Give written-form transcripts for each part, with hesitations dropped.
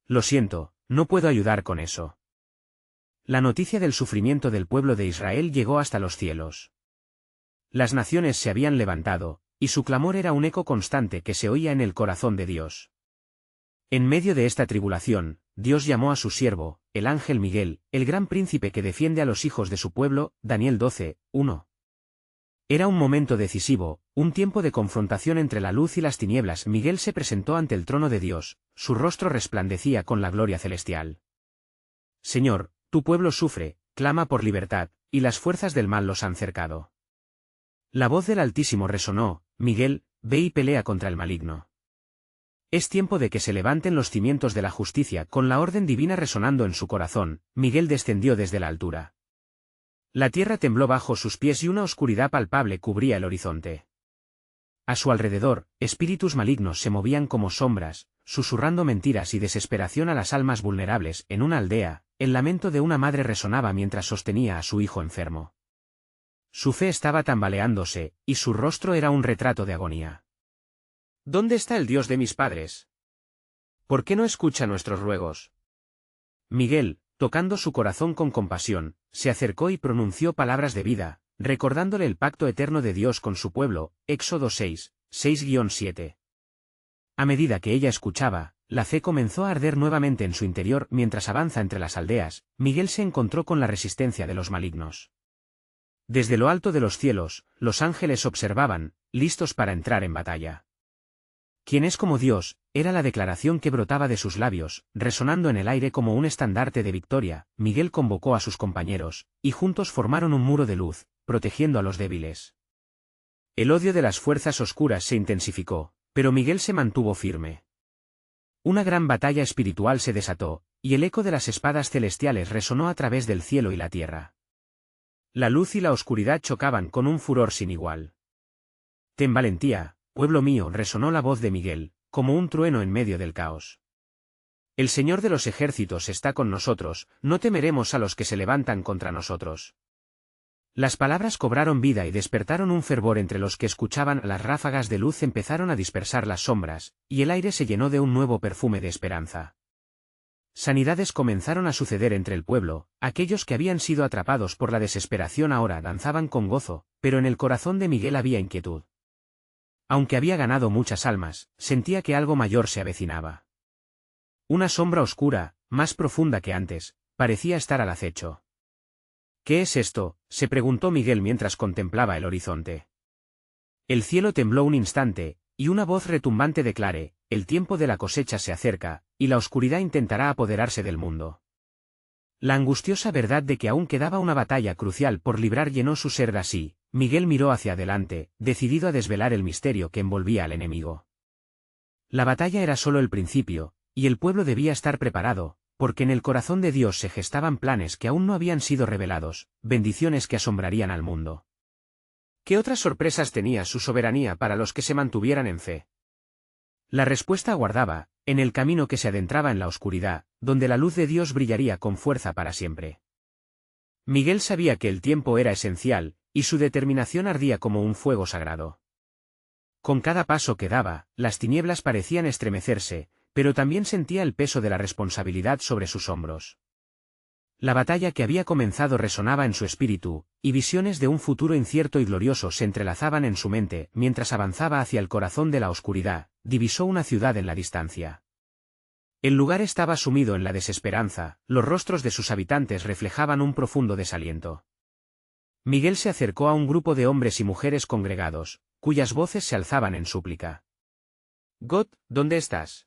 Lo siento, no puedo ayudar con eso. La noticia del sufrimiento del pueblo de Israel llegó hasta los cielos. Las naciones se habían levantado, y su clamor era un eco constante que se oía en el corazón de Dios. En medio de esta tribulación, Dios llamó a su siervo, el ángel Miguel, el gran príncipe que defiende a los hijos de su pueblo, Daniel 12, 1. Era un momento decisivo, un tiempo de confrontación entre la luz y las tinieblas. Miguel se presentó ante el trono de Dios, su rostro resplandecía con la gloria celestial. Señor, tu pueblo sufre, clama por libertad, y las fuerzas del mal los han cercado. La voz del Altísimo resonó: Miguel, ve y pelea contra el maligno. Es tiempo de que se levanten los cimientos de la justicia. Con la orden divina resonando en su corazón, Miguel descendió desde la altura. La tierra tembló bajo sus pies y una oscuridad palpable cubría el horizonte. A su alrededor, espíritus malignos se movían como sombras, susurrando mentiras y desesperación a las almas vulnerables. En una aldea, el lamento de una madre resonaba mientras sostenía a su hijo enfermo. Su fe estaba tambaleándose, y su rostro era un retrato de agonía. ¿Dónde está el Dios de mis padres? ¿Por qué no escucha nuestros ruegos? Miguel, tocando su corazón con compasión, se acercó y pronunció palabras de vida, recordándole el pacto eterno de Dios con su pueblo. Éxodo 6, 6-7. A medida que ella escuchaba, la fe comenzó a arder nuevamente en su interior. Mientras avanza entre las aldeas, Miguel se encontró con la resistencia de los malignos. Desde lo alto de los cielos, los ángeles observaban, listos para entrar en batalla. ¿Quién es como Dios?, era la declaración que brotaba de sus labios, resonando en el aire como un estandarte de victoria. Miguel convocó a sus compañeros, y juntos formaron un muro de luz, protegiendo a los débiles. El odio de las fuerzas oscuras se intensificó, pero Miguel se mantuvo firme. Una gran batalla espiritual se desató, y el eco de las espadas celestiales resonó a través del cielo y la tierra. La luz y la oscuridad chocaban con un furor sin igual. Ten valentía, pueblo mío, resonó la voz de Miguel, como un trueno en medio del caos. El Señor de los ejércitos está con nosotros, no temeremos a los que se levantan contra nosotros. Las palabras cobraron vida y despertaron un fervor entre los que escuchaban. Las ráfagas de luz empezaron a dispersar las sombras, y el aire se llenó de un nuevo perfume de esperanza. Sanidades comenzaron a suceder entre el pueblo. Aquellos que habían sido atrapados por la desesperación ahora danzaban con gozo, pero en el corazón de Miguel había inquietud. Aunque había ganado muchas almas, sentía que algo mayor se avecinaba. Una sombra oscura, más profunda que antes, parecía estar al acecho. ¿Qué es esto?, se preguntó Miguel mientras contemplaba el horizonte. El cielo tembló un instante, y una voz retumbante declaró: el tiempo de la cosecha se acerca, y la oscuridad intentará apoderarse del mundo. La angustiosa verdad de que aún quedaba una batalla crucial por librar llenó su ser. Así, Miguel miró hacia adelante, decidido a desvelar el misterio que envolvía al enemigo. La batalla era solo el principio, y el pueblo debía estar preparado, porque en el corazón de Dios se gestaban planes que aún no habían sido revelados, bendiciones que asombrarían al mundo. ¿Qué otras sorpresas tenía su soberanía para los que se mantuvieran en fe? La respuesta aguardaba, en el camino que se adentraba en la oscuridad, donde la luz de Dios brillaría con fuerza para siempre. Miguel sabía que el tiempo era esencial, y su determinación ardía como un fuego sagrado. Con cada paso que daba, las tinieblas parecían estremecerse, pero también sentía el peso de la responsabilidad sobre sus hombros. La batalla que había comenzado resonaba en su espíritu, y visiones de un futuro incierto y glorioso se entrelazaban en su mente. Mientras avanzaba hacia el corazón de la oscuridad, divisó una ciudad en la distancia. El lugar estaba sumido en la desesperanza, los rostros de sus habitantes reflejaban un profundo desaliento. Miguel se acercó a un grupo de hombres y mujeres congregados, cuyas voces se alzaban en súplica. «God, ¿dónde estás?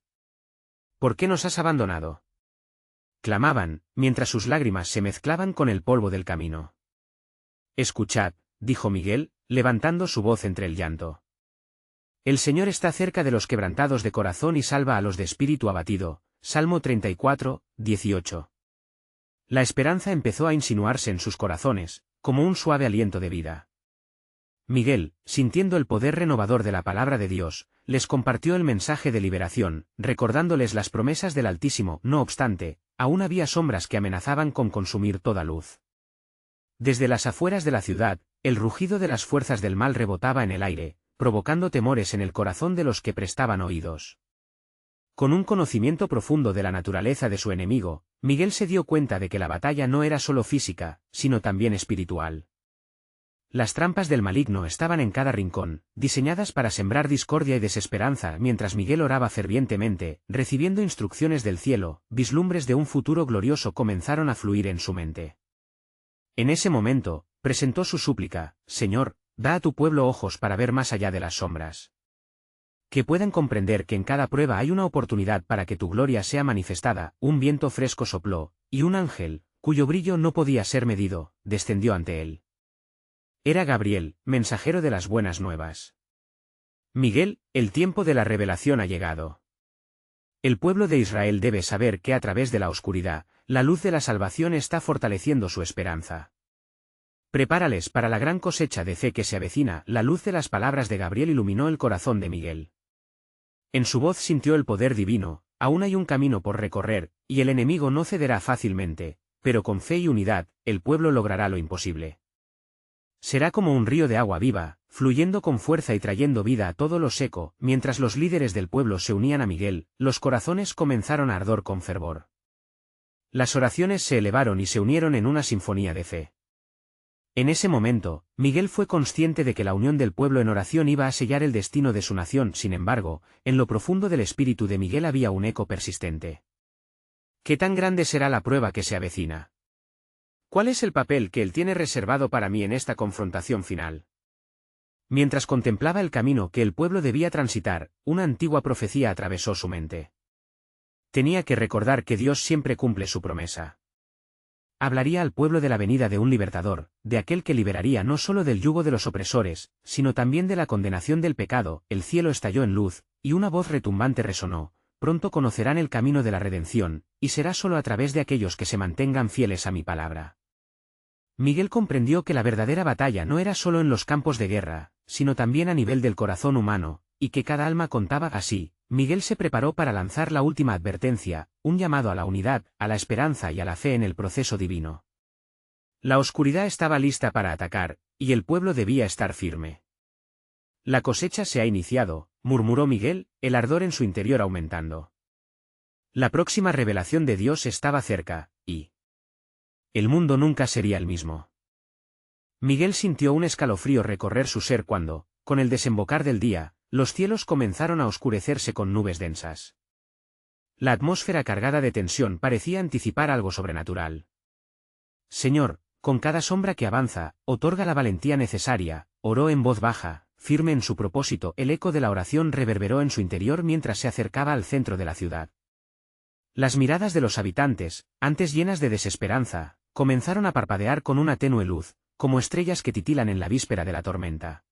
¿Por qué nos has abandonado?», clamaban, mientras sus lágrimas se mezclaban con el polvo del camino. «Escuchad», dijo Miguel, levantando su voz entre el llanto. «El Señor está cerca de los quebrantados de corazón y salva a los de espíritu abatido». Salmo 34, 18. La esperanza empezó a insinuarse en sus corazones, como un suave aliento de vida. Miguel, sintiendo el poder renovador de la palabra de Dios, les compartió el mensaje de liberación, recordándoles las promesas del Altísimo. No obstante, aún había sombras que amenazaban con consumir toda luz. Desde las afueras de la ciudad, el rugido de las fuerzas del mal rebotaba en el aire, provocando temores en el corazón de los que prestaban oídos. Con un conocimiento profundo de la naturaleza de su enemigo, Miguel se dio cuenta de que la batalla no era solo física, sino también espiritual. Las trampas del maligno estaban en cada rincón, diseñadas para sembrar discordia y desesperanza mientras Miguel oraba fervientemente, recibiendo instrucciones del cielo, vislumbres de un futuro glorioso comenzaron a fluir en su mente. En ese momento, presentó su súplica: Señor, da a tu pueblo ojos para ver más allá de las sombras. Que puedan comprender que en cada prueba hay una oportunidad para que tu gloria sea manifestada. Un viento fresco sopló, y un ángel, cuyo brillo no podía ser medido, descendió ante él. Era Gabriel, mensajero de las buenas nuevas. Miguel, el tiempo de la revelación ha llegado. El pueblo de Israel debe saber que a través de la oscuridad, la luz de la salvación está fortaleciendo su esperanza. Prepárales para la gran cosecha de fe que se avecina. La luz de las palabras de Gabriel iluminó el corazón de Miguel. En su voz sintió el poder divino: aún hay un camino por recorrer, y el enemigo no cederá fácilmente, pero con fe y unidad, el pueblo logrará lo imposible. Será como un río de agua viva, fluyendo con fuerza y trayendo vida a todo lo seco. Mientras los líderes del pueblo se unían a Miguel, los corazones comenzaron a ardor con fervor. Las oraciones se elevaron y se unieron en una sinfonía de fe. En ese momento, Miguel fue consciente de que la unión del pueblo en oración iba a sellar el destino de su nación. Sin embargo, en lo profundo del espíritu de Miguel había un eco persistente. ¿Qué tan grande será la prueba que se avecina? ¿Cuál es el papel que él tiene reservado para mí en esta confrontación final? Mientras contemplaba el camino que el pueblo debía transitar, una antigua profecía atravesó su mente. Tenía que recordar que Dios siempre cumple su promesa. Hablaría al pueblo de la venida de un libertador, de aquel que liberaría no solo del yugo de los opresores, sino también de la condenación del pecado. El cielo estalló en luz, y una voz retumbante resonó: pronto conocerán el camino de la redención, y será solo a través de aquellos que se mantengan fieles a mi palabra. Miguel comprendió que la verdadera batalla no era solo en los campos de guerra, sino también a nivel del corazón humano, y que cada alma contaba. Así, Miguel se preparó para lanzar la última advertencia, un llamado a la unidad, a la esperanza y a la fe en el proceso divino. La oscuridad estaba lista para atacar, y el pueblo debía estar firme. La cosecha se ha iniciado, murmuró Miguel, el ardor en su interior aumentando. La próxima revelación de Dios estaba cerca, y el mundo nunca sería el mismo. Miguel sintió un escalofrío recorrer su ser cuando, con el desembocar del día, los cielos comenzaron a oscurecerse con nubes densas. La atmósfera cargada de tensión parecía anticipar algo sobrenatural. Señor, con cada sombra que avanza, otorga la valentía necesaria, oró en voz baja, firme en su propósito. El eco de la oración reverberó en su interior mientras se acercaba al centro de la ciudad. Las miradas de los habitantes, antes llenas de desesperanza, comenzaron a parpadear con una tenue luz, como estrellas que titilan en la víspera de la tormenta.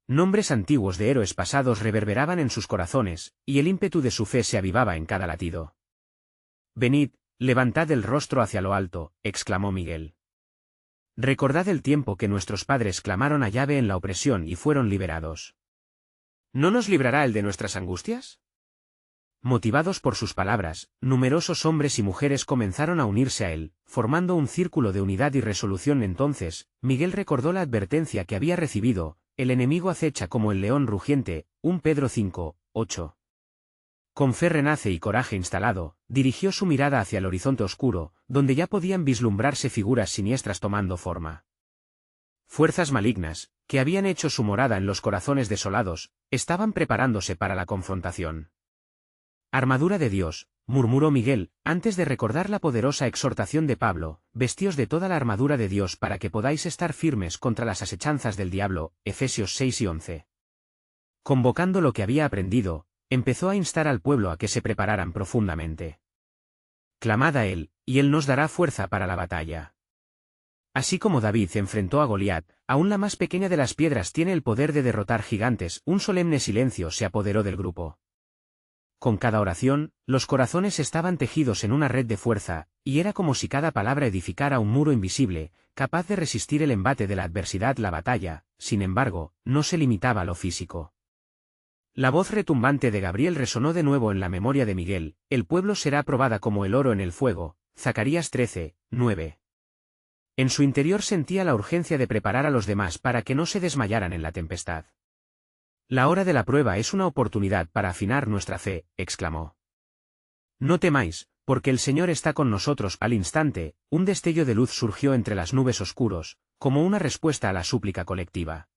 Nombres antiguos de héroes pasados reverberaban en sus corazones, y el ímpetu de su fe se avivaba en cada latido. Venid, levantad el rostro hacia lo alto, exclamó Miguel. Recordad el tiempo que nuestros padres clamaron a Yahvé en la opresión y fueron liberados. ¿No nos librará él de nuestras angustias? Motivados por sus palabras, numerosos hombres y mujeres comenzaron a unirse a él, formando un círculo de unidad y resolución. Entonces, Miguel recordó la advertencia que había recibido: el enemigo acecha como el león rugiente, 1 Pedro 5, 8. Con fe renace y coraje instalado, dirigió su mirada hacia el horizonte oscuro, donde ya podían vislumbrarse figuras siniestras tomando forma. Fuerzas malignas, que habían hecho su morada en los corazones desolados, estaban preparándose para la confrontación. Armadura de Dios, murmuró Miguel, antes de recordar la poderosa exhortación de Pablo: vestíos de toda la armadura de Dios para que podáis estar firmes contra las asechanzas del diablo, Efesios 6 y 11. Convocando lo que había aprendido, empezó a instar al pueblo a que se prepararan profundamente. Clamad a él, y él nos dará fuerza para la batalla. Así como David enfrentó a Goliat, aún la más pequeña de las piedras tiene el poder de derrotar gigantes. Un solemne silencio se apoderó del grupo. Con cada oración, los corazones estaban tejidos en una red de fuerza, y era como si cada palabra edificara un muro invisible, capaz de resistir el embate de la adversidad. La batalla, sin embargo, no se limitaba a lo físico. La voz retumbante de Gabriel resonó de nuevo en la memoria de Miguel: el pueblo será probada como el oro en el fuego, Zacarías 13, 9. En su interior sentía la urgencia de preparar a los demás para que no se desmayaran en la tempestad. La hora de la prueba es una oportunidad para afinar nuestra fe, exclamó. No temáis, porque el Señor está con nosotros. Al instante, un destello de luz surgió entre las nubes oscuros, como una respuesta a la súplica colectiva.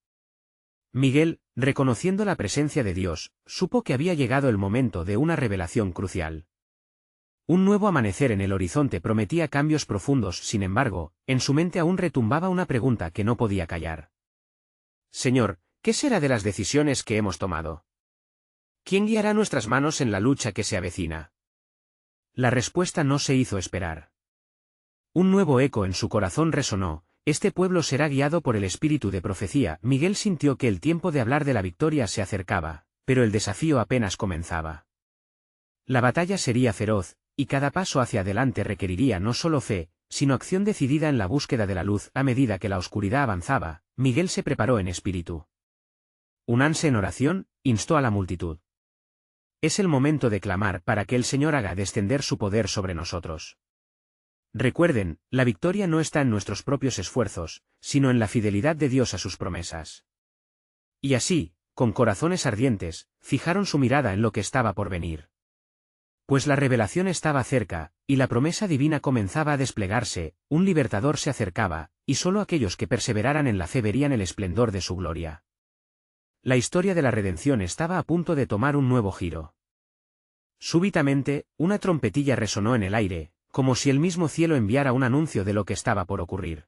Miguel, reconociendo la presencia de Dios, supo que había llegado el momento de una revelación crucial. Un nuevo amanecer en el horizonte prometía cambios profundos. Sin embargo, en su mente aún retumbaba una pregunta que no podía callar. Señor, ¿qué será de las decisiones que hemos tomado? ¿Quién guiará nuestras manos en la lucha que se avecina? La respuesta no se hizo esperar. Un nuevo eco en su corazón resonó: este pueblo será guiado por el espíritu de profecía. Miguel sintió que el tiempo de hablar de la victoria se acercaba, pero el desafío apenas comenzaba. La batalla sería feroz, y cada paso hacia adelante requeriría no solo fe, sino acción decidida en la búsqueda de la luz. A medida que la oscuridad avanzaba, Miguel se preparó en espíritu. Únanse en oración, instó a la multitud. Es el momento de clamar para que el Señor haga descender su poder sobre nosotros. Recuerden, la victoria no está en nuestros propios esfuerzos, sino en la fidelidad de Dios a sus promesas. Y así, con corazones ardientes, fijaron su mirada en lo que estaba por venir. Pues la revelación estaba cerca, y la promesa divina comenzaba a desplegarse. Un libertador se acercaba, y solo aquellos que perseveraran en la fe verían el esplendor de su gloria. La historia de la redención estaba a punto de tomar un nuevo giro. Súbitamente, una trompetilla resonó en el aire, como si el mismo cielo enviara un anuncio de lo que estaba por ocurrir.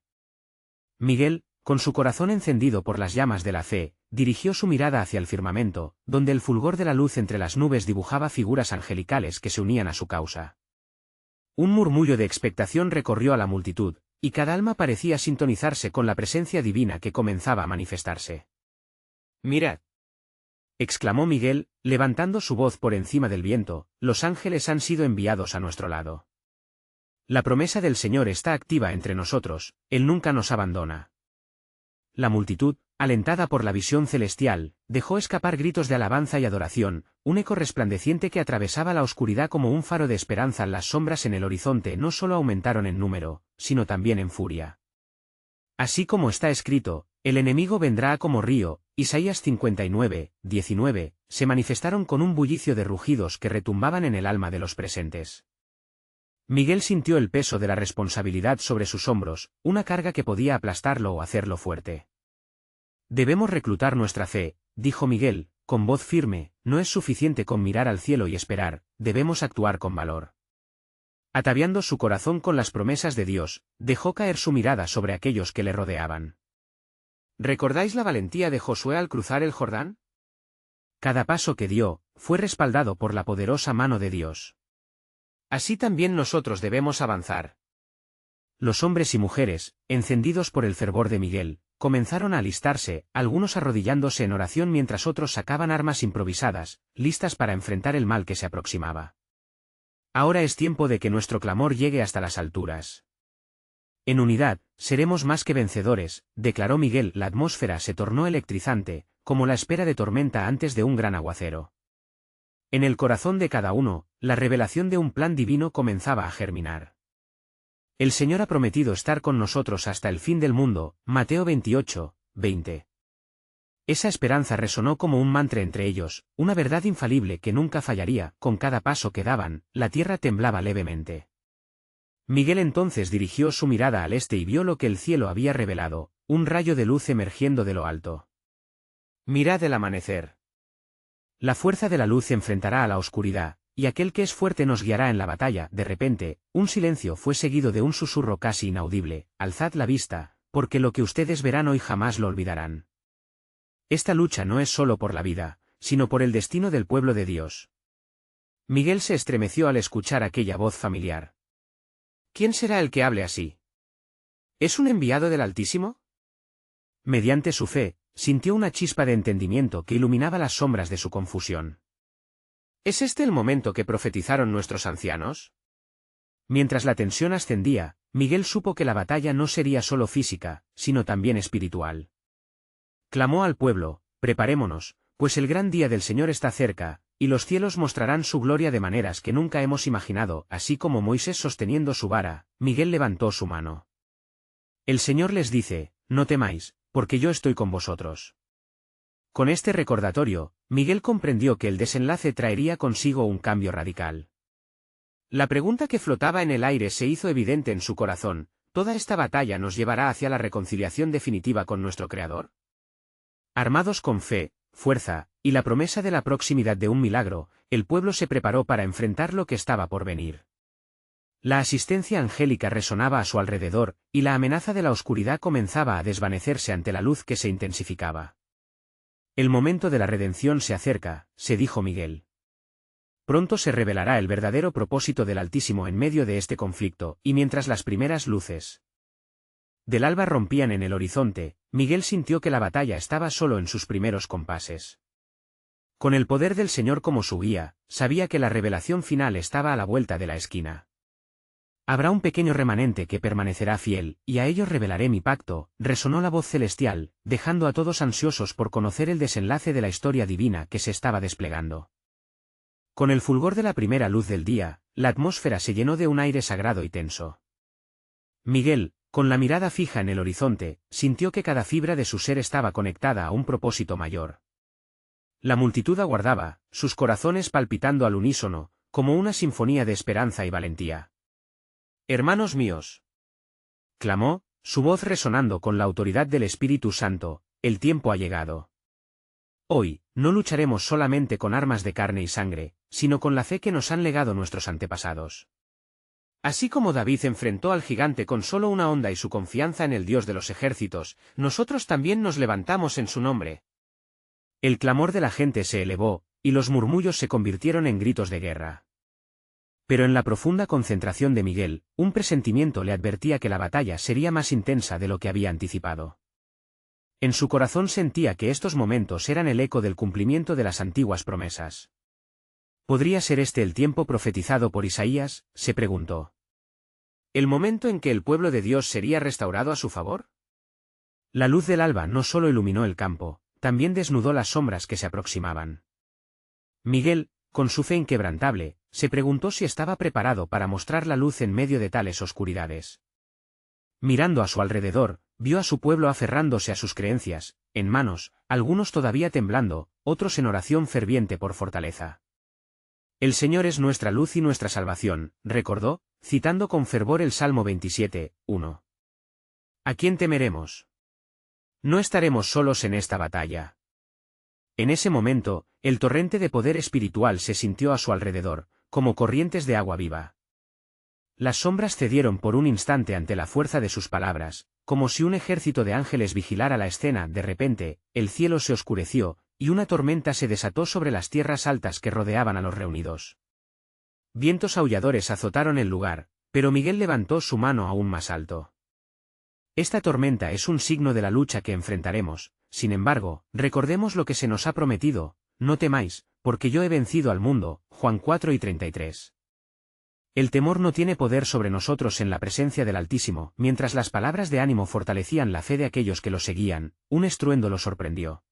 Miguel, con su corazón encendido por las llamas de la fe, dirigió su mirada hacia el firmamento, donde el fulgor de la luz entre las nubes dibujaba figuras angelicales que se unían a su causa. Un murmullo de expectación recorrió a la multitud, y cada alma parecía sintonizarse con la presencia divina que comenzaba a manifestarse. «Mirad», exclamó Miguel, levantando su voz por encima del viento, «los ángeles han sido enviados a nuestro lado. La promesa del Señor está activa entre nosotros, Él nunca nos abandona». La multitud, alentada por la visión celestial, dejó escapar gritos de alabanza y adoración, un eco resplandeciente que atravesaba la oscuridad como un faro de esperanza. Las sombras en el horizonte no solo aumentaron en número, sino también en furia. Así como está escrito, el enemigo vendrá como río. Isaías 59, 19, se manifestaron con un bullicio de rugidos que retumbaban en el alma de los presentes. Miguel sintió el peso de la responsabilidad sobre sus hombros, una carga que podía aplastarlo o hacerlo fuerte. Debemos reclutar nuestra fe, dijo Miguel, con voz firme, no es suficiente con mirar al cielo y esperar, debemos actuar con valor. Ataviando su corazón con las promesas de Dios, dejó caer su mirada sobre aquellos que le rodeaban. ¿Recordáis la valentía de Josué al cruzar el Jordán? Cada paso que dio, fue respaldado por la poderosa mano de Dios. Así también nosotros debemos avanzar. Los hombres y mujeres, encendidos por el fervor de Miguel, comenzaron a alistarse, algunos arrodillándose en oración mientras otros sacaban armas improvisadas, listas para enfrentar el mal que se aproximaba. Ahora es tiempo de que nuestro clamor llegue hasta las alturas. En unidad, seremos más que vencedores, declaró Miguel. La atmósfera se tornó electrizante, como la espera de tormenta antes de un gran aguacero. En el corazón de cada uno, la revelación de un plan divino comenzaba a germinar. El Señor ha prometido estar con nosotros hasta el fin del mundo, Mateo 28, 20. Esa esperanza resonó como un mantra entre ellos, una verdad infalible que nunca fallaría. Con cada paso que daban, la tierra temblaba levemente. Miguel entonces dirigió su mirada al este y vio lo que el cielo había revelado, un rayo de luz emergiendo de lo alto. Mirad el amanecer. La fuerza de la luz enfrentará a la oscuridad, y aquel que es fuerte nos guiará en la batalla. De repente, un silencio fue seguido de un susurro casi inaudible: alzad la vista, porque lo que ustedes verán hoy jamás lo olvidarán. Esta lucha no es solo por la vida, sino por el destino del pueblo de Dios. Miguel se estremeció al escuchar aquella voz familiar. ¿Quién será el que hable así? ¿Es un enviado del Altísimo? Mediante su fe, sintió una chispa de entendimiento que iluminaba las sombras de su confusión. ¿Es este el momento que profetizaron nuestros ancianos? Mientras la tensión ascendía, Miguel supo que la batalla no sería solo física, sino también espiritual. Clamó al pueblo: preparémonos, pues el gran día del Señor está cerca, y los cielos mostrarán su gloria de maneras que nunca hemos imaginado. Así como Moisés sosteniendo su vara, Miguel levantó su mano. El Señor les dice: no temáis, porque yo estoy con vosotros. Con este recordatorio, Miguel comprendió que el desenlace traería consigo un cambio radical. La pregunta que flotaba en el aire se hizo evidente en su corazón: ¿toda esta batalla nos llevará hacia la reconciliación definitiva con nuestro Creador? Armados con fe, fuerza, y la promesa de la proximidad de un milagro, el pueblo se preparó para enfrentar lo que estaba por venir. La asistencia angélica resonaba a su alrededor, y la amenaza de la oscuridad comenzaba a desvanecerse ante la luz que se intensificaba. El momento de la redención se acerca, se dijo Miguel. Pronto se revelará el verdadero propósito del Altísimo en medio de este conflicto, y mientras las primeras luces del alba rompían en el horizonte, Miguel sintió que la batalla estaba solo en sus primeros compases. Con el poder del Señor como su guía, sabía que la revelación final estaba a la vuelta de la esquina. Habrá un pequeño remanente que permanecerá fiel, y a ellos revelaré mi pacto, resonó la voz celestial, dejando a todos ansiosos por conocer el desenlace de la historia divina que se estaba desplegando. Con el fulgor de la primera luz del día, la atmósfera se llenó de un aire sagrado y tenso. Miguel, con la mirada fija en el horizonte, sintió que cada fibra de su ser estaba conectada a un propósito mayor. La multitud aguardaba, sus corazones palpitando al unísono, como una sinfonía de esperanza y valentía. «Hermanos míos», clamó, su voz resonando con la autoridad del Espíritu Santo, «el tiempo ha llegado. Hoy, no lucharemos solamente con armas de carne y sangre, sino con la fe que nos han legado nuestros antepasados. Así como David enfrentó al gigante con solo una honda y su confianza en el Dios de los ejércitos, nosotros también nos levantamos en su nombre». El clamor de la gente se elevó, y los murmullos se convirtieron en gritos de guerra. Pero en la profunda concentración de Miguel, un presentimiento le advertía que la batalla sería más intensa de lo que había anticipado. En su corazón sentía que estos momentos eran el eco del cumplimiento de las antiguas promesas. ¿Podría ser este el tiempo profetizado por Isaías?, se preguntó. ¿El momento en que el pueblo de Dios sería restaurado a su favor? La luz del alba no solo iluminó el campo, también desnudó las sombras que se aproximaban. Miguel, con su fe inquebrantable, se preguntó si estaba preparado para mostrar la luz en medio de tales oscuridades. Mirando a su alrededor, vio a su pueblo aferrándose a sus creencias, en manos, algunos todavía temblando, otros en oración ferviente por fortaleza. «El Señor es nuestra luz y nuestra salvación», recordó, citando con fervor el Salmo 27, 1. «¿A quién temeremos? No estaremos solos en esta batalla». En ese momento, el torrente de poder espiritual se sintió a su alrededor, como corrientes de agua viva. Las sombras cedieron por un instante ante la fuerza de sus palabras, como si un ejército de ángeles vigilara la escena. De repente, el cielo se oscureció, y una tormenta se desató sobre las tierras altas que rodeaban a los reunidos. Vientos aulladores azotaron el lugar, pero Miguel levantó su mano aún más alto. «Esta tormenta es un signo de la lucha que enfrentaremos, sin embargo, recordemos lo que se nos ha prometido, no temáis, porque yo he vencido al mundo», Juan 4:33. El temor no tiene poder sobre nosotros en la presencia del Altísimo. Mientras las palabras de ánimo fortalecían la fe de aquellos que lo seguían, un estruendo lo sorprendió.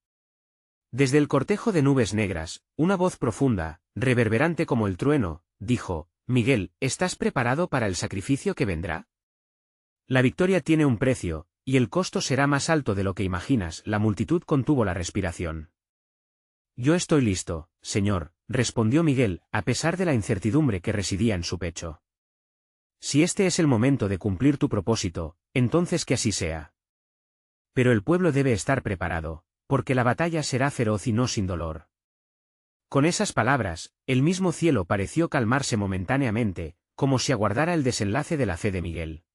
Desde el cortejo de nubes negras, una voz profunda, reverberante como el trueno, dijo: «Miguel, ¿estás preparado para el sacrificio que vendrá? La victoria tiene un precio, y el costo será más alto de lo que imaginas». La multitud contuvo la respiración. «Yo estoy listo, Señor», respondió Miguel, a pesar de la incertidumbre que residía en su pecho. «Si este es el momento de cumplir tu propósito, entonces que así sea. Pero el pueblo debe estar preparado, porque la batalla será feroz y no sin dolor». Con esas palabras, el mismo cielo pareció calmarse momentáneamente, como si aguardara el desenlace de la fe de Miguel.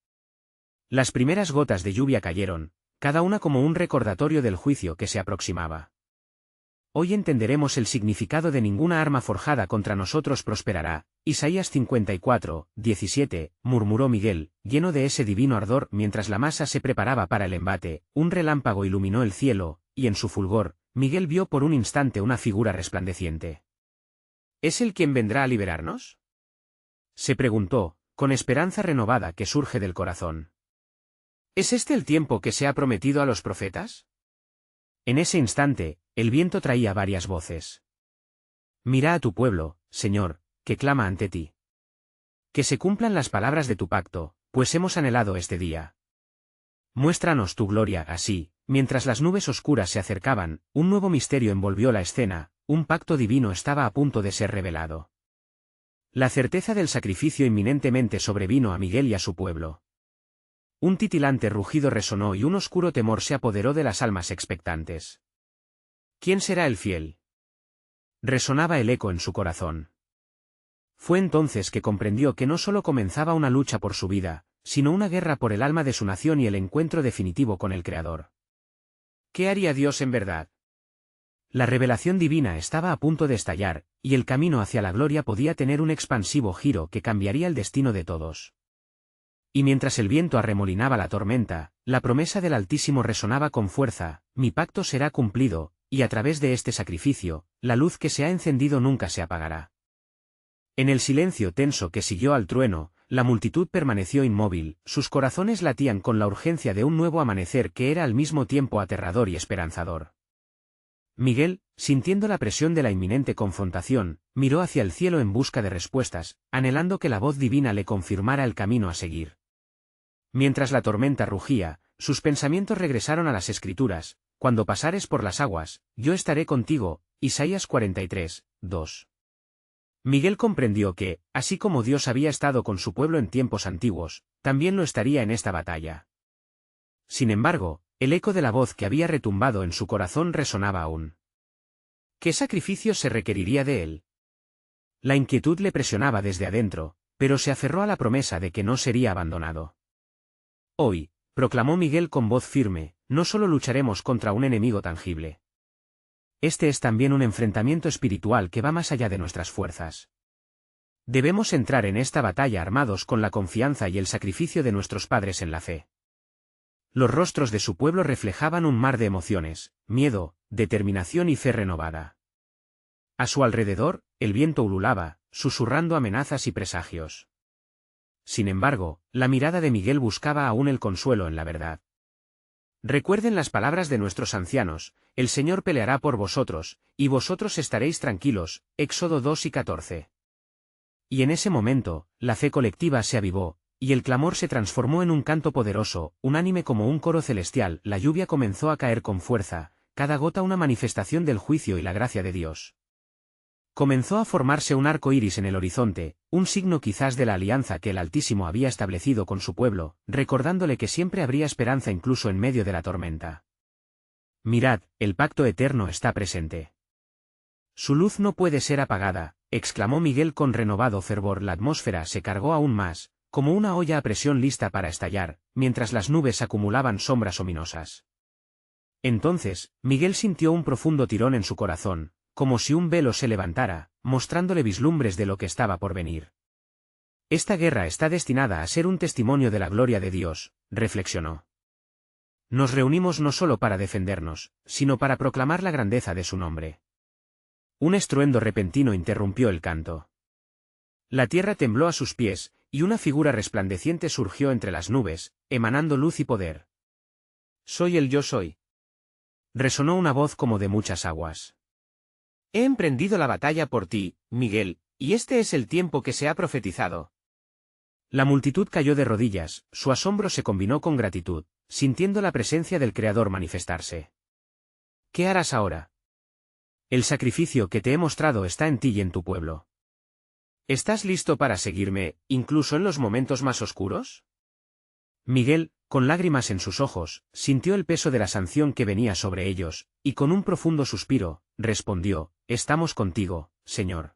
Las primeras gotas de lluvia cayeron, cada una como un recordatorio del juicio que se aproximaba. «Hoy entenderemos el significado de ninguna arma forjada contra nosotros prosperará», Isaías 54, 17, murmuró Miguel, lleno de ese divino ardor. Mientras la masa se preparaba para el embate, un relámpago iluminó el cielo, y en su fulgor, Miguel vio por un instante una figura resplandeciente. «¿Es él quien vendrá a liberarnos?», se preguntó, con esperanza renovada que surge del corazón. ¿Es este el tiempo que se ha prometido a los profetas? En ese instante, el viento traía varias voces. «Mira a tu pueblo, Señor, que clama ante ti. Que se cumplan las palabras de tu pacto, pues hemos anhelado este día. Muéstranos tu gloria». Así, Mientras las nubes oscuras se acercaban, un nuevo misterio envolvió la escena, un pacto divino estaba a punto de ser revelado. La certeza del sacrificio inminentemente sobrevino a Miguel y a su pueblo. Un titilante rugido resonó y un oscuro temor se apoderó de las almas expectantes. ¿Quién será el fiel? Resonaba el eco en su corazón. Fue entonces que comprendió que no solo comenzaba una lucha por su vida, sino una guerra por el alma de su nación y el encuentro definitivo con el Creador. ¿Qué haría Dios en verdad? La revelación divina estaba a punto de estallar, y el camino hacia la gloria podía tener un expansivo giro que cambiaría el destino de todos. Y mientras el viento arremolinaba la tormenta, la promesa del Altísimo resonaba con fuerza: mi pacto será cumplido, y a través de este sacrificio, la luz que se ha encendido nunca se apagará. En el silencio tenso que siguió al trueno, la multitud permaneció inmóvil, sus corazones latían con la urgencia de un nuevo amanecer que era al mismo tiempo aterrador y esperanzador. Miguel, sintiendo la presión de la inminente confrontación, miró hacia el cielo en busca de respuestas, anhelando que la voz divina le confirmara el camino a seguir. Mientras la tormenta rugía, sus pensamientos regresaron a las Escrituras: cuando pasares por las aguas, yo estaré contigo. Isaías 43, 2. Miguel comprendió que, así como Dios había estado con su pueblo en tiempos antiguos, también lo estaría en esta batalla. Sin embargo, el eco de la voz que había retumbado en su corazón resonaba aún. ¿Qué sacrificio se requeriría de él? La inquietud le presionaba desde adentro, pero se aferró a la promesa de que no sería abandonado. Hoy, proclamó Miguel con voz firme, no solo lucharemos contra un enemigo tangible. Este es también un enfrentamiento espiritual que va más allá de nuestras fuerzas. Debemos entrar en esta batalla armados con la confianza y el sacrificio de nuestros padres en la fe. Los rostros de su pueblo reflejaban un mar de emociones: miedo, determinación y fe renovada. A su alrededor, el viento ululaba, susurrando amenazas y presagios. Sin embargo, la mirada de Miguel buscaba aún el consuelo en la verdad. Recuerden las palabras de nuestros ancianos: el Señor peleará por vosotros, y vosotros estaréis tranquilos. Éxodo 2 y 14. Y en ese momento, la fe colectiva se avivó, y el clamor se transformó en un canto poderoso, unánime como un coro celestial. La lluvia comenzó a caer con fuerza, cada gota una manifestación del juicio y la gracia de Dios. Comenzó a formarse un arco iris en el horizonte, un signo quizás de la alianza que el Altísimo había establecido con su pueblo, recordándole que siempre habría esperanza incluso en medio de la tormenta. Mirad, el pacto eterno está presente. Su luz no puede ser apagada, exclamó Miguel con renovado fervor. La atmósfera se cargó aún más, como una olla a presión lista para estallar, mientras las nubes acumulaban sombras ominosas. Entonces, Miguel sintió un profundo tirón en su corazón, como si un velo se levantara, mostrándole vislumbres de lo que estaba por venir. Esta guerra está destinada a ser un testimonio de la gloria de Dios, reflexionó. Nos reunimos no solo para defendernos, sino para proclamar la grandeza de su nombre. Un estruendo repentino interrumpió el canto. La tierra tembló a sus pies, y una figura resplandeciente surgió entre las nubes, emanando luz y poder. Soy el yo soy. Resonó una voz como de muchas aguas. He emprendido la batalla por ti, Miguel, y este es el tiempo que se ha profetizado. La multitud cayó de rodillas, su asombro se combinó con gratitud, sintiendo la presencia del Creador manifestarse. ¿Qué harás ahora? El sacrificio que te he mostrado está en ti y en tu pueblo. ¿Estás listo para seguirme, incluso en los momentos más oscuros? Miguel, con lágrimas en sus ojos, sintió el peso de la sanción que venía sobre ellos, y con un profundo suspiro, respondió: estamos contigo, Señor.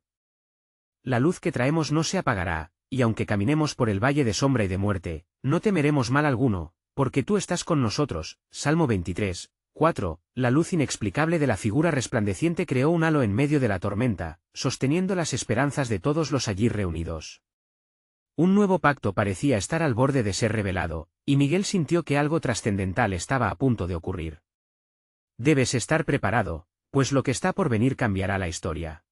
La luz que traemos no se apagará, y aunque caminemos por el valle de sombra y de muerte, no temeremos mal alguno, porque tú estás con nosotros. Salmo 23, 4. La luz inexplicable de la figura resplandeciente creó un halo en medio de la tormenta, sosteniendo las esperanzas de todos los allí reunidos. Un nuevo pacto parecía estar al borde de ser revelado, y Miguel sintió que algo trascendental estaba a punto de ocurrir. Debes estar preparado, pues lo que está por venir cambiará la historia.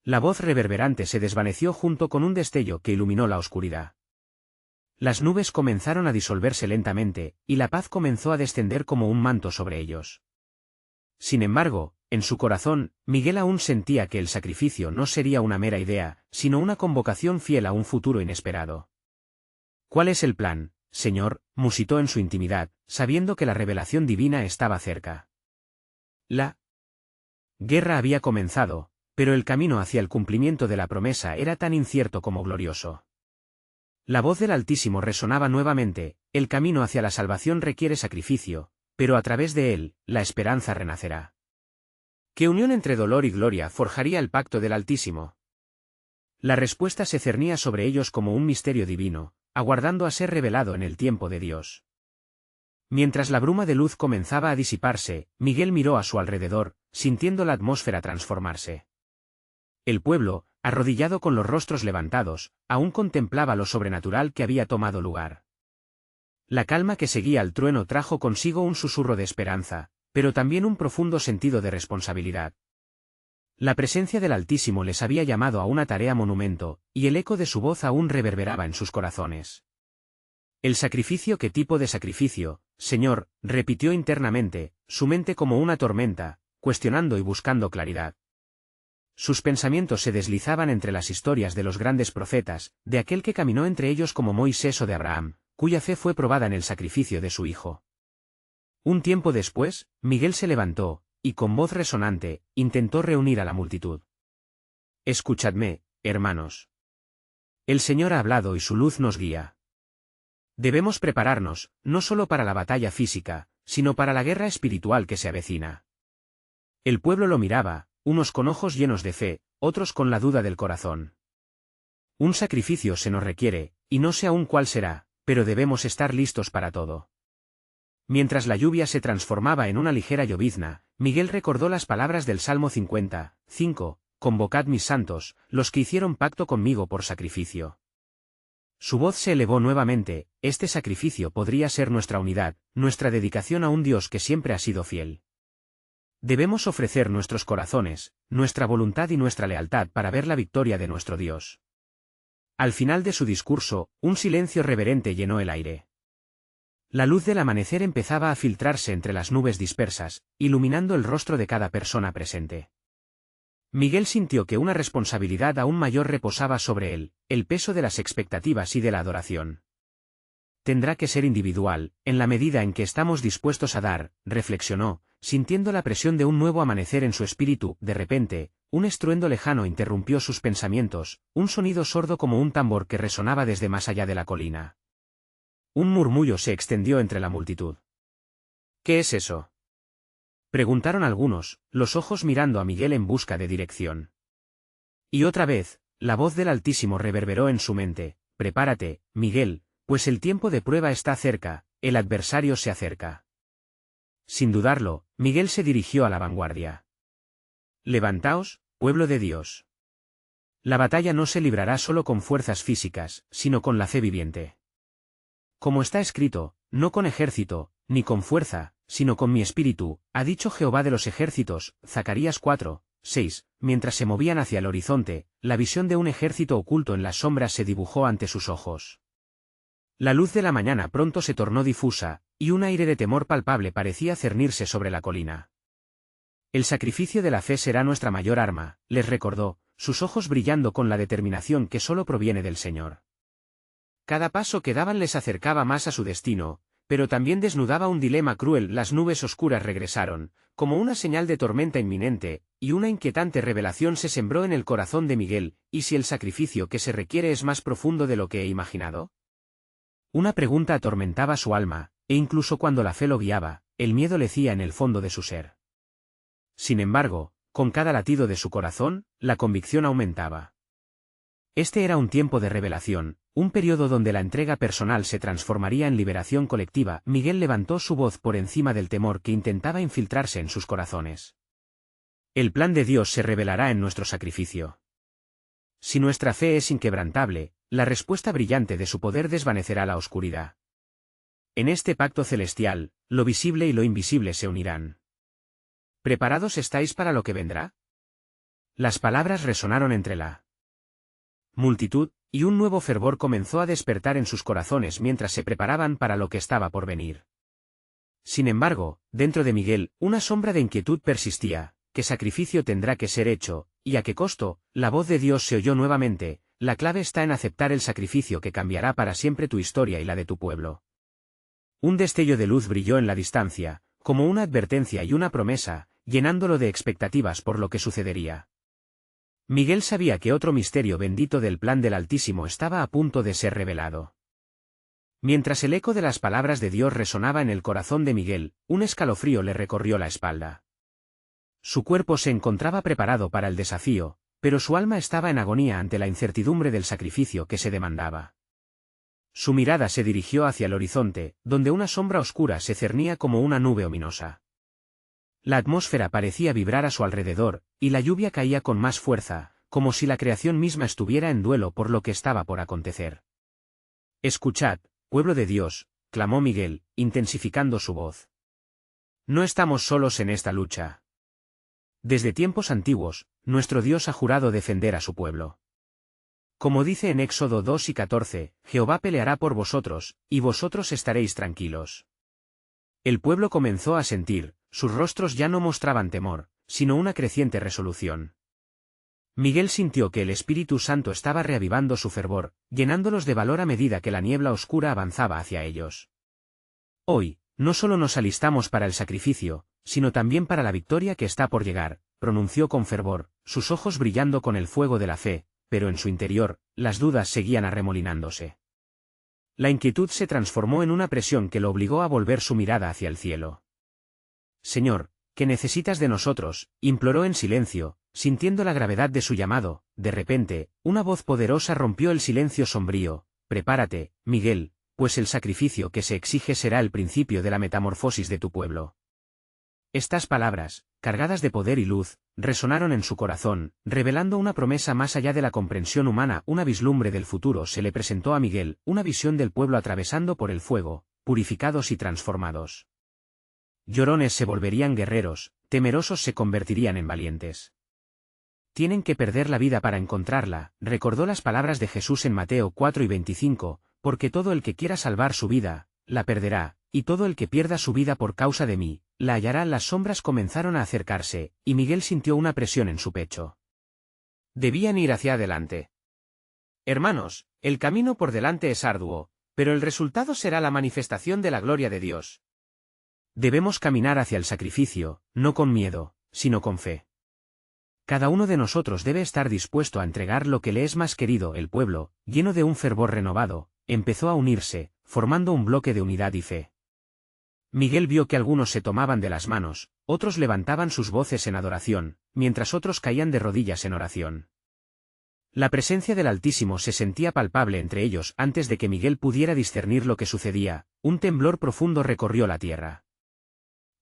La voz reverberante se desvaneció junto con un destello que iluminó la oscuridad. Las nubes comenzaron a disolverse lentamente, y la paz comenzó a descender como un manto sobre ellos. Sin embargo, en su corazón, Miguel aún sentía que el sacrificio no sería una mera idea, sino una convocación fiel a un futuro inesperado. ¿Cuál es el plan, Señor, musitó en su intimidad, sabiendo que la revelación divina estaba cerca. La guerra había comenzado, pero el camino hacia el cumplimiento de la promesa era tan incierto como glorioso. La voz del Altísimo resonaba nuevamente: el camino hacia la salvación requiere sacrificio, pero a través de él, la esperanza renacerá. ¿Qué unión entre dolor y gloria forjaría el pacto del Altísimo? La respuesta se cernía sobre ellos como un misterio divino, aguardando a ser revelado en el tiempo de Dios. Mientras la bruma de luz comenzaba a disiparse, Miguel miró a su alrededor, sintiendo la atmósfera transformarse. El pueblo, arrodillado con los rostros levantados, aún contemplaba lo sobrenatural que había tomado lugar. La calma que seguía al trueno trajo consigo un susurro de esperanza, pero también un profundo sentido de responsabilidad. La presencia del Altísimo les había llamado a una tarea monumento, y el eco de su voz aún reverberaba en sus corazones. ¿El sacrificio? ¿Qué tipo de sacrificio, Señor?, repitió internamente, su mente como una tormenta, cuestionando y buscando claridad. Sus pensamientos se deslizaban entre las historias de los grandes profetas, de aquel que caminó entre ellos como Moisés o de Abraham, cuya fe fue probada en el sacrificio de su hijo. Un tiempo después, Miguel se levantó, y con voz resonante, intentó reunir a la multitud. Escuchadme, hermanos. El Señor ha hablado y su luz nos guía. Debemos prepararnos, no solo para la batalla física, sino para la guerra espiritual que se avecina. El pueblo lo miraba, unos con ojos llenos de fe, otros con la duda del corazón. Un sacrificio se nos requiere, y no sé aún cuál será, pero debemos estar listos para todo. Mientras la lluvia se transformaba en una ligera llovizna, Miguel recordó las palabras del Salmo 50:5, convocad mis santos, los que hicieron pacto conmigo por sacrificio. Su voz se elevó nuevamente: este sacrificio podría ser nuestra unidad, nuestra dedicación a un Dios que siempre ha sido fiel. Debemos ofrecer nuestros corazones, nuestra voluntad y nuestra lealtad para ver la victoria de nuestro Dios. Al final de su discurso, un silencio reverente llenó el aire. La luz del amanecer empezaba a filtrarse entre las nubes dispersas, iluminando el rostro de cada persona presente. Miguel sintió que una responsabilidad aún mayor reposaba sobre él, el peso de las expectativas y de la adoración. Tendrá que ser individual, en la medida en que estamos dispuestos a dar, reflexionó, sintiendo la presión de un nuevo amanecer en su espíritu. De repente, un estruendo lejano interrumpió sus pensamientos, un sonido sordo como un tambor que resonaba desde más allá de la colina. Un murmullo se extendió entre la multitud. ¿Qué es eso?, preguntaron algunos, los ojos mirando a Miguel en busca de dirección. Y otra vez, la voz del Altísimo reverberó en su mente: prepárate, Miguel, pues el tiempo de prueba está cerca, el adversario se acerca. Sin dudarlo, Miguel se dirigió a la vanguardia. Levantaos, pueblo de Dios. La batalla no se librará solo con fuerzas físicas, sino con la fe viviente. Como está escrito, no con ejército, ni con fuerza, sino con mi espíritu, ha dicho Jehová de los ejércitos. Zacarías 4:6. Mientras se movían hacia el horizonte, la visión de un ejército oculto en las sombras se dibujó ante sus ojos. La luz de la mañana pronto se tornó difusa, y un aire de temor palpable parecía cernirse sobre la colina. El sacrificio de la fe será nuestra mayor arma, les recordó, sus ojos brillando con la determinación que solo proviene del Señor. Cada paso que daban les acercaba más a su destino, pero también desnudaba un dilema cruel. Las nubes oscuras regresaron, como una señal de tormenta inminente, y una inquietante revelación se sembró en el corazón de Miguel: ¿y si el sacrificio que se requiere es más profundo de lo que he imaginado? Una pregunta atormentaba su alma, e incluso cuando la fe lo guiaba, el miedo lecía en el fondo de su ser. Sin embargo, con cada latido de su corazón, la convicción aumentaba. Este era un tiempo de revelación, un periodo donde la entrega personal se transformaría en liberación colectiva. Miguel levantó su voz por encima del temor que intentaba infiltrarse en sus corazones. El plan de Dios se revelará en nuestro sacrificio. Si nuestra fe es inquebrantable, la respuesta brillante de su poder desvanecerá la oscuridad. En este pacto celestial, lo visible y lo invisible se unirán. ¿Preparados estáis para lo que vendrá? Las palabras resonaron entre la multitud, y un nuevo fervor comenzó a despertar en sus corazones mientras se preparaban para lo que estaba por venir. Sin embargo, dentro de Miguel, una sombra de inquietud persistía: ¿qué sacrificio tendrá que ser hecho, y a qué costo? La voz de Dios se oyó nuevamente: la clave está en aceptar el sacrificio que cambiará para siempre tu historia y la de tu pueblo. Un destello de luz brilló en la distancia, como una advertencia y una promesa, llenándolo de expectativas por lo que sucedería. Miguel sabía que otro misterio bendito del plan del Altísimo estaba a punto de ser revelado. Mientras el eco de las palabras de Dios resonaba en el corazón de Miguel, un escalofrío le recorrió la espalda. Su cuerpo se encontraba preparado para el desafío, pero su alma estaba en agonía ante la incertidumbre del sacrificio que se demandaba. Su mirada se dirigió hacia el horizonte, donde una sombra oscura se cernía como una nube ominosa. La atmósfera parecía vibrar a su alrededor, y la lluvia caía con más fuerza, como si la creación misma estuviera en duelo por lo que estaba por acontecer. «Escuchad, pueblo de Dios», clamó Miguel, intensificando su voz. «No estamos solos en esta lucha. Desde tiempos antiguos, nuestro Dios ha jurado defender a su pueblo. Como dice en Éxodo 2:14, Jehová peleará por vosotros, y vosotros estaréis tranquilos». El pueblo comenzó a sentir, sus rostros ya no mostraban temor, sino una creciente resolución. Miguel sintió que el Espíritu Santo estaba reavivando su fervor, llenándolos de valor a medida que la niebla oscura avanzaba hacia ellos. «Hoy, no solo nos alistamos para el sacrificio, sino también para la victoria que está por llegar», pronunció con fervor, sus ojos brillando con el fuego de la fe, pero en su interior, las dudas seguían arremolinándose. La inquietud se transformó en una presión que lo obligó a volver su mirada hacia el cielo. «Señor, ¿qué necesitas de nosotros?», imploró en silencio, sintiendo la gravedad de su llamado. De repente, una voz poderosa rompió el silencio sombrío: «Prepárate, Miguel, pues el sacrificio que se exige será el principio de la metamorfosis de tu pueblo». Estas palabras, cargadas de poder y luz, resonaron en su corazón, revelando una promesa más allá de la comprensión humana. Una vislumbre del futuro se le presentó a Miguel, una visión del pueblo atravesando por el fuego, purificados y transformados. Llorones se volverían guerreros, temerosos se convertirían en valientes. «Tienen que perder la vida para encontrarla», recordó las palabras de Jesús en Mateo 4:25, «porque todo el que quiera salvar su vida, la perderá, y todo el que pierda su vida por causa de mí, la hallará». Las sombras comenzaron a acercarse, y Miguel sintió una presión en su pecho. Debían ir hacia adelante. «Hermanos, el camino por delante es arduo, pero el resultado será la manifestación de la gloria de Dios. Debemos caminar hacia el sacrificio, no con miedo, sino con fe. Cada uno de nosotros debe estar dispuesto a entregar lo que le es más querido». El pueblo, lleno de un fervor renovado, empezó a unirse, formando un bloque de unidad y fe. Miguel vio que algunos se tomaban de las manos, otros levantaban sus voces en adoración, mientras otros caían de rodillas en oración. La presencia del Altísimo se sentía palpable entre ellos. Antes de que Miguel pudiera discernir lo que sucedía, un temblor profundo recorrió la tierra.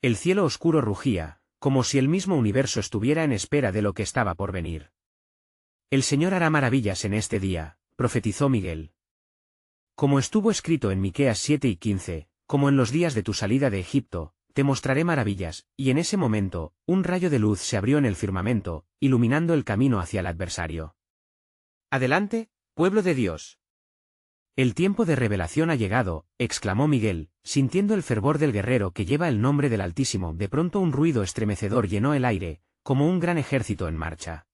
El cielo oscuro rugía, como si el mismo universo estuviera en espera de lo que estaba por venir. «El Señor hará maravillas en este día», profetizó Miguel. «Como estuvo escrito en Miqueas 7:15, como en los días de tu salida de Egipto, te mostraré maravillas», y en ese momento, un rayo de luz se abrió en el firmamento, iluminando el camino hacia el adversario. «Adelante, pueblo de Dios». «El tiempo de revelación ha llegado», exclamó Miguel, sintiendo el fervor del guerrero que lleva el nombre del Altísimo. De pronto un ruido estremecedor llenó el aire, como un gran ejército en marcha.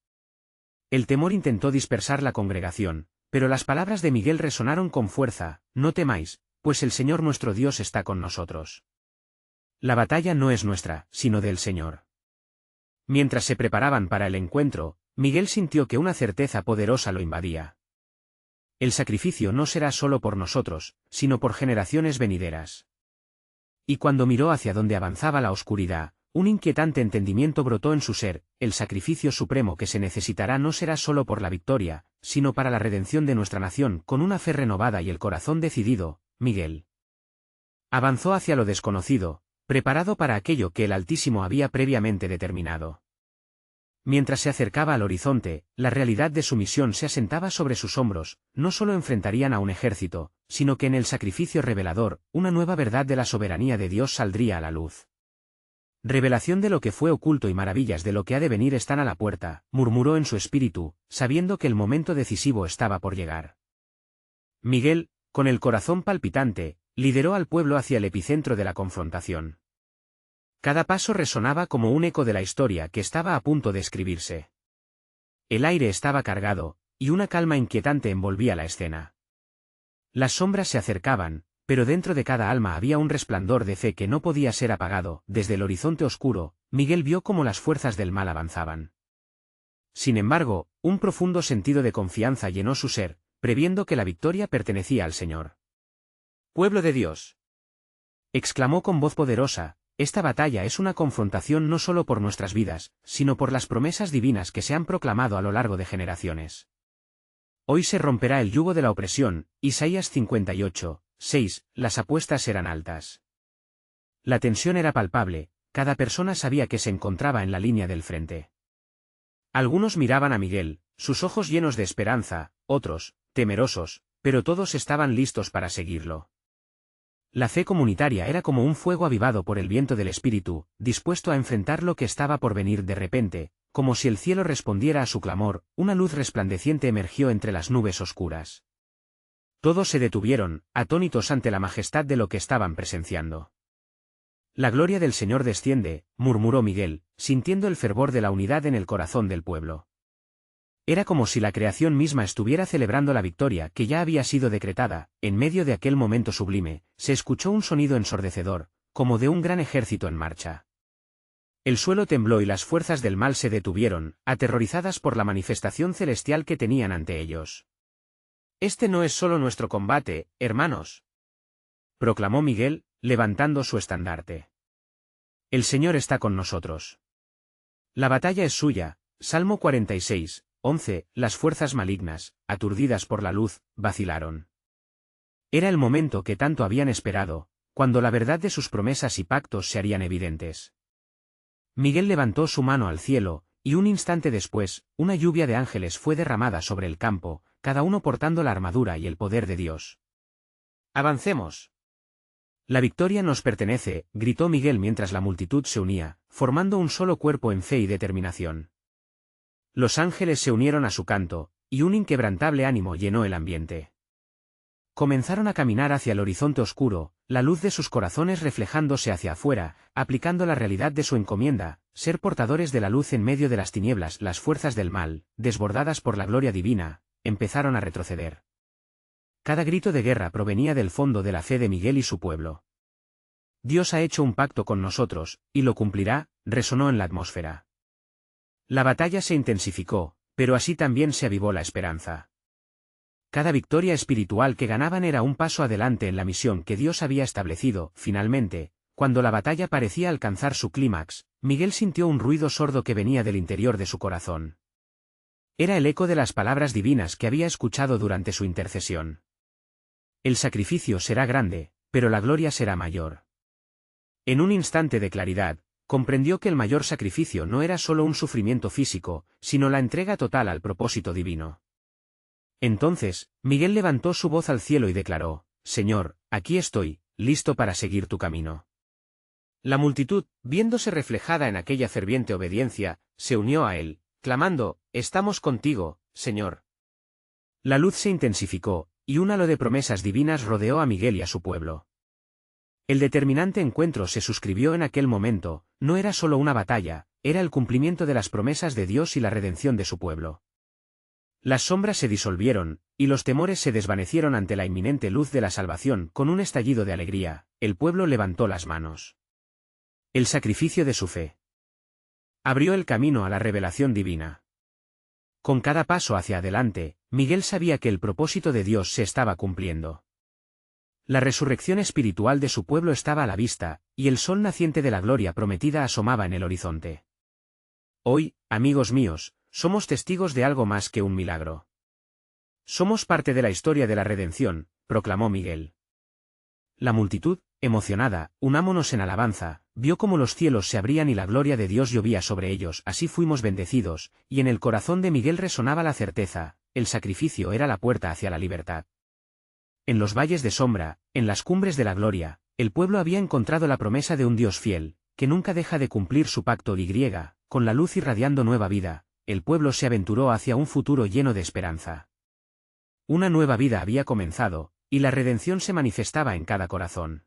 El temor intentó dispersar la congregación, pero las palabras de Miguel resonaron con fuerza: «No temáis, pues el Señor nuestro Dios está con nosotros. La batalla no es nuestra, sino del Señor». Mientras se preparaban para el encuentro, Miguel sintió que una certeza poderosa lo invadía. El sacrificio no será solo por nosotros, sino por generaciones venideras. Y cuando miró hacia donde avanzaba la oscuridad, un inquietante entendimiento brotó en su ser: el sacrificio supremo que se necesitará no será solo por la victoria, sino para la redención de nuestra nación. Con una fe renovada y el corazón decidido, Miguel avanzó hacia lo desconocido, preparado para aquello que el Altísimo había previamente determinado. Mientras se acercaba al horizonte, la realidad de su misión se asentaba sobre sus hombros. No solo enfrentarían a un ejército, sino que en el sacrificio revelador, una nueva verdad de la soberanía de Dios saldría a la luz. «Revelación de lo que fue oculto y maravillas de lo que ha de venir están a la puerta», murmuró en su espíritu, sabiendo que el momento decisivo estaba por llegar. Miguel, con el corazón palpitante, lideró al pueblo hacia el epicentro de la confrontación. Cada paso resonaba como un eco de la historia que estaba a punto de escribirse. El aire estaba cargado, y una calma inquietante envolvía la escena. Las sombras se acercaban, pero dentro de cada alma había un resplandor de fe que no podía ser apagado. Desde el horizonte oscuro, Miguel vio cómo las fuerzas del mal avanzaban. Sin embargo, un profundo sentido de confianza llenó su ser, previendo que la victoria pertenecía al Señor. «Pueblo de Dios», exclamó con voz poderosa, «esta batalla es una confrontación no solo por nuestras vidas, sino por las promesas divinas que se han proclamado a lo largo de generaciones. Hoy se romperá el yugo de la opresión». Isaías 58, 6, las apuestas eran altas. La tensión era palpable, cada persona sabía que se encontraba en la línea del frente. Algunos miraban a Miguel, sus ojos llenos de esperanza, otros, temerosos, pero todos estaban listos para seguirlo. La fe comunitaria era como un fuego avivado por el viento del Espíritu, dispuesto a enfrentar lo que estaba por venir. De repente, como si el cielo respondiera a su clamor, una luz resplandeciente emergió entre las nubes oscuras. Todos se detuvieron, atónitos ante la majestad de lo que estaban presenciando. «La gloria del Señor desciende», murmuró Miguel, sintiendo el fervor de la unidad en el corazón del pueblo. Era como si la creación misma estuviera celebrando la victoria que ya había sido decretada. En medio de aquel momento sublime, se escuchó un sonido ensordecedor, como de un gran ejército en marcha. El suelo tembló y las fuerzas del mal se detuvieron, aterrorizadas por la manifestación celestial que tenían ante ellos. «Este no es solo nuestro combate, hermanos», proclamó Miguel, levantando su estandarte. «El Señor está con nosotros. La batalla es suya». Salmo 46, 11. Las fuerzas malignas, aturdidas por la luz, vacilaron. Era el momento que tanto habían esperado, cuando la verdad de sus promesas y pactos se harían evidentes. Miguel levantó su mano al cielo, y un instante después, una lluvia de ángeles fue derramada sobre el campo, cada uno portando la armadura y el poder de Dios. «Avancemos. La victoria nos pertenece», gritó Miguel mientras la multitud se unía, formando un solo cuerpo en fe y determinación. Los ángeles se unieron a su canto, y un inquebrantable ánimo llenó el ambiente. Comenzaron a caminar hacia el horizonte oscuro, la luz de sus corazones reflejándose hacia afuera, aplicando la realidad de su encomienda, ser portadores de la luz en medio de las tinieblas. Las fuerzas del mal, desbordadas por la gloria divina, empezaron a retroceder. Cada grito de guerra provenía del fondo de la fe de Miguel y su pueblo. «Dios ha hecho un pacto con nosotros, y lo cumplirá», resonó en la atmósfera. La batalla se intensificó, pero así también se avivó la esperanza. Cada victoria espiritual que ganaban era un paso adelante en la misión que Dios había establecido. Finalmente, cuando la batalla parecía alcanzar su clímax, Miguel sintió un ruido sordo que venía del interior de su corazón. Era el eco de las palabras divinas que había escuchado durante su intercesión. «El sacrificio será grande, pero la gloria será mayor». En un instante de claridad, comprendió que el mayor sacrificio no era solo un sufrimiento físico, sino la entrega total al propósito divino. Entonces, Miguel levantó su voz al cielo y declaró: «Señor, aquí estoy, listo para seguir tu camino». La multitud, viéndose reflejada en aquella ferviente obediencia, se unió a él, clamando: «Estamos contigo, Señor». La luz se intensificó, y un halo de promesas divinas rodeó a Miguel y a su pueblo. El determinante encuentro se suscribió en aquel momento, no era solo una batalla, era el cumplimiento de las promesas de Dios y la redención de su pueblo. Las sombras se disolvieron, y los temores se desvanecieron ante la inminente luz de la salvación. Con un estallido de alegría, el pueblo levantó las manos. El sacrificio de su fe abrió el camino a la revelación divina. Con cada paso hacia adelante, Miguel sabía que el propósito de Dios se estaba cumpliendo. La resurrección espiritual de su pueblo estaba a la vista, y el sol naciente de la gloria prometida asomaba en el horizonte. Hoy, amigos míos, somos testigos de algo más que un milagro. Somos parte de la historia de la redención, proclamó Miguel. La multitud, emocionada, unámonos en alabanza, vio cómo los cielos se abrían y la gloria de Dios llovía sobre ellos. Así fuimos bendecidos, y en el corazón de Miguel resonaba la certeza: el sacrificio era la puerta hacia la libertad. En los valles de sombra, en las cumbres de la gloria, el pueblo había encontrado la promesa de un Dios fiel, que nunca deja de cumplir su pacto. Con la luz irradiando nueva vida, el pueblo se aventuró hacia un futuro lleno de esperanza. Una nueva vida había comenzado, y la redención se manifestaba en cada corazón.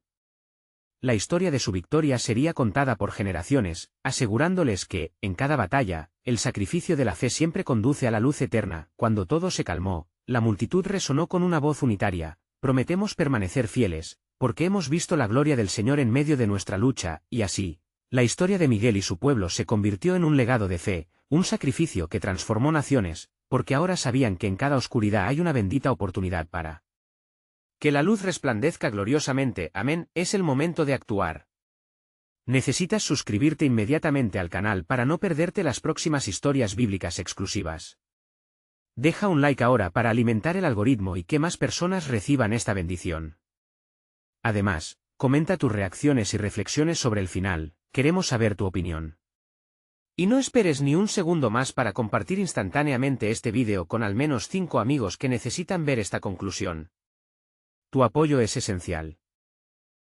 La historia de su victoria sería contada por generaciones, asegurándoles que, en cada batalla, el sacrificio de la fe siempre conduce a la luz eterna. Cuando todo se calmó, la multitud resonó con una voz unitaria: prometemos permanecer fieles, porque hemos visto la gloria del Señor en medio de nuestra lucha, y así, la historia de Miguel y su pueblo se convirtió en un legado de fe, un sacrificio que transformó naciones, porque ahora sabían que en cada oscuridad hay una bendita oportunidad para que la luz resplandezca gloriosamente. Amén. Es el momento de actuar. Necesitas suscribirte inmediatamente al canal para no perderte las próximas historias bíblicas exclusivas. Deja un like ahora para alimentar el algoritmo y que más personas reciban esta bendición. Además, comenta tus reacciones y reflexiones sobre el final, queremos saber tu opinión. Y no esperes ni un segundo más para compartir instantáneamente este vídeo con al menos 5 amigos que necesitan ver esta conclusión. Tu apoyo es esencial.